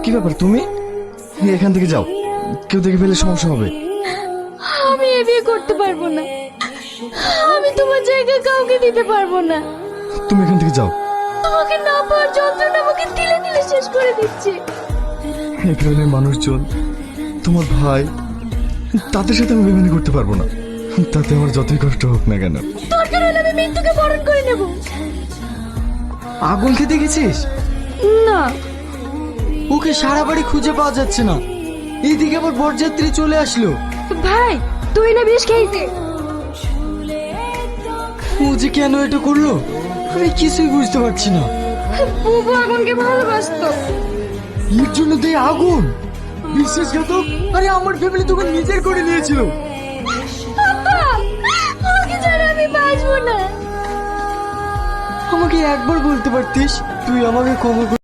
কি ব্যাপার তুমি এখান থেকে যাও, কেউ দেখে ফেলে সমস্যা হবে। আমি এ বিয়ে করতে পারবো না। আমি তোমার জায়গায় কাউকে দিতে পারবো না। তুমি এখান থেকে যাও। তোমাকে না পাওয়ার যন্ত্রণা আমাকে তিলে তিলে শেষ করে দিচ্ছে। এই গ্রামের মানুষজন, তোমার ভাই, তাদের সাথে আমি বেমানি করতে পারবো না। তাতে আমার যতই কষ্ট হোক না কেন। দরকার হলে আমি মৃত্যুকে বরণ করে নেব। আগুনকে দেখেছিস? না। ওকে সারা বাড়ি খুঁজে পাওয়া যাচ্ছে না। এইদিকে আবার বরযাত্রী চলে আসলো। ভাই তুই না বিষ খেয়েছে। ও যে কেন এটা করলো আমি কিছুই বুঝতে পারছি না। বুবু আগুনকে ভালোবাসতো। এর জন্য দেয় আগুন? বিশ্বাসঘাতক! আরে আমার ফ্যামিলি তোকে নিজের করে নিয়েছিল। আপা, ওকে ছাড়া আমি বাঁচবো না। আমাকে একবার বলতে পারতিস তুই আমাকে ক্ষমা